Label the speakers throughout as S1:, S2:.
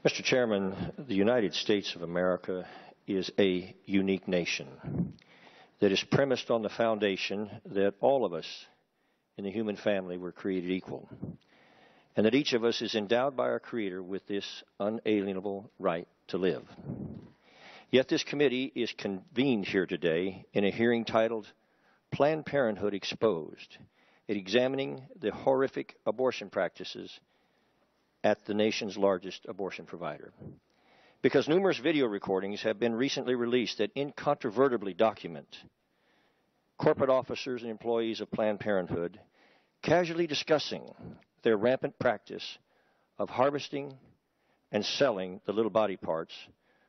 S1: Mr. Chairman, the United States of America is a unique nation that is premised on the foundation that all of us in the human family were created equal, and that each of us is endowed by our Creator with this unalienable right to live. Yet this committee is convened here today in a hearing titled Planned Parenthood Exposed, examining the horrific abortion practices at the nation's largest abortion provider. Because numerous video recordings have been recently released that incontrovertibly document corporate officers and employees of Planned Parenthood casually discussing their rampant practice of harvesting and selling the little body parts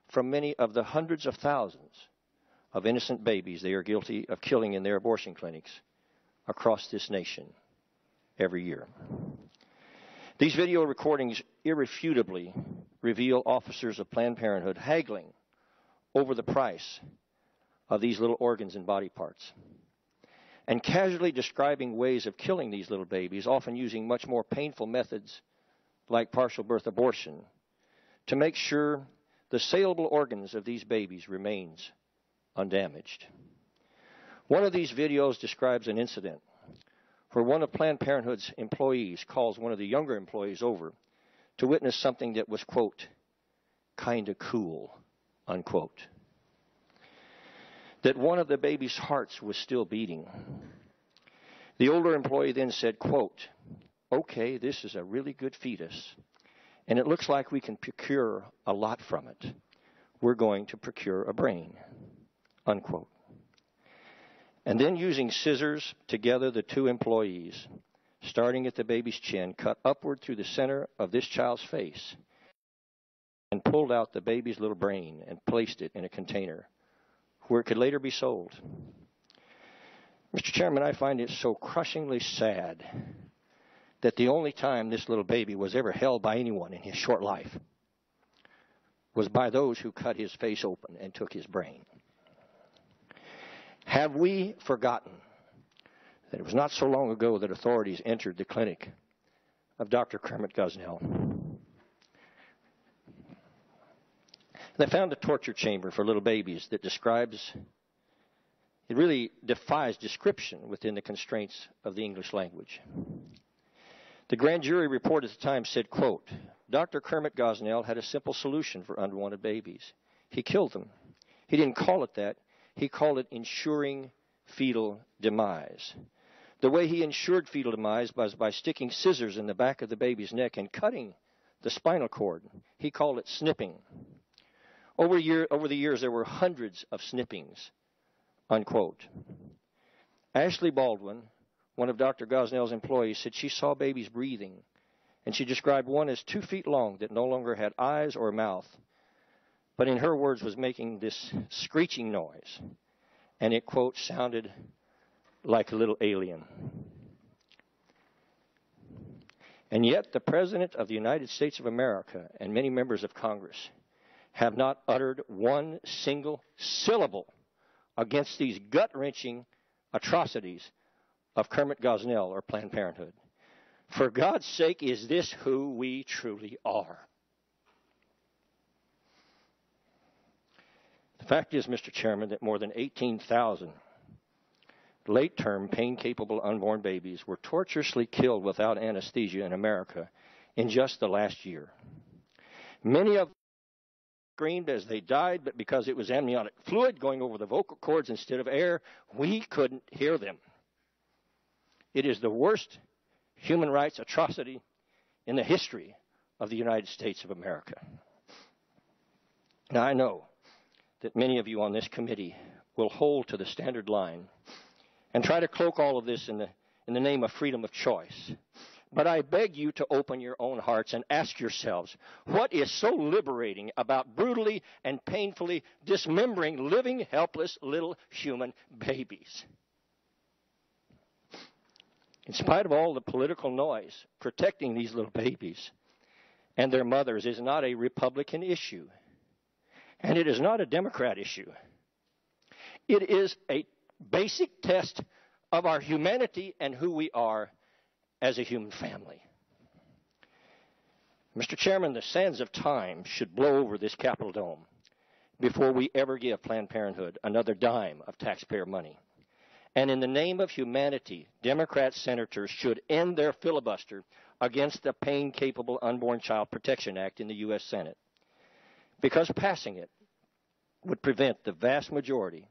S1: from many of the hundreds of thousands of innocent babies they are guilty of killing in their abortion clinics across this nation every year. These video recordings irrefutably reveal officers of Planned Parenthood haggling over the price of these little organs and body parts, and casually describing ways of killing these little babies, often using much more painful methods like partial birth abortion, to make sure the saleable organs of these babies remains undamaged. One of these videos describes an incident where one of Planned Parenthood's employees calls one of the younger employees over to witness something that was, quote, kind of cool, unquote. That one of the baby's hearts was still beating. The older employee then said, quote, okay, this is a really good fetus, and it looks like we can procure a lot from it. We're going to procure a brain, unquote. And then using scissors, together the two employees, starting at the baby's chin, cut upward through the center of this child's face and pulled out the baby's little brain and placed it in a container where it could later be sold. Mr. Chairman, I find it so crushingly sad that the only time this little baby was ever held by anyone in his short life was by those who cut his face open and took his brain. Have we forgotten that it was not so long ago that authorities entered the clinic of Dr. Kermit Gosnell? They found a torture chamber for little babies that it really defies description within the constraints of the English language. The grand jury report at the time said, quote, Dr. Kermit Gosnell had a simple solution for unwanted babies. He killed them. He didn't call it that. He called it ensuring fetal demise. The way he ensured fetal demise was by sticking scissors in the back of the baby's neck and cutting the spinal cord. He called it snipping. Over the years, there were hundreds of snippings, unquote. Ashley Baldwin, one of Dr. Gosnell's employees, said she saw babies breathing, and she described one as 2 feet long that no longer had eyes or mouth, but in her words was making this screeching noise, and it, quote, sounded like a little alien. And yet the President of the United States of America and many members of Congress have not uttered one single syllable against these gut-wrenching atrocities of Kermit Gosnell or Planned Parenthood. For God's sake, is this who we truly are? The fact is, Mr. Chairman, that more than 18,000 late-term, pain-capable unborn babies were torturously killed without anesthesia in America in just the last year. Many of them screamed as they died, but because it was amniotic fluid going over the vocal cords instead of air, we couldn't hear them. It is the worst human rights atrocity in the history of the United States of America. Now, I know that many of you on this committee will hold to the standard line and try to cloak all of this in the name of freedom of choice. But I beg you to open your own hearts and ask yourselves, what is so liberating about brutally and painfully dismembering living, helpless little human babies? In spite of all the political noise, protecting these little babies and their mothers is not a Republican issue. And it is not a Democrat issue. It is a basic test of our humanity and who we are as a human family. Mr. Chairman, the sands of time should blow over this Capitol dome before we ever give Planned Parenthood another dime of taxpayer money. And in the name of humanity, Democrat senators should end their filibuster against the Pain-Capable Unborn Child Protection Act in the U.S. Senate, because passing it would prevent the vast majority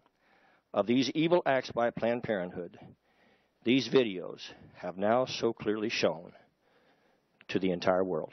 S1: of these evil acts by Planned Parenthood these videos have now so clearly shown to the entire world.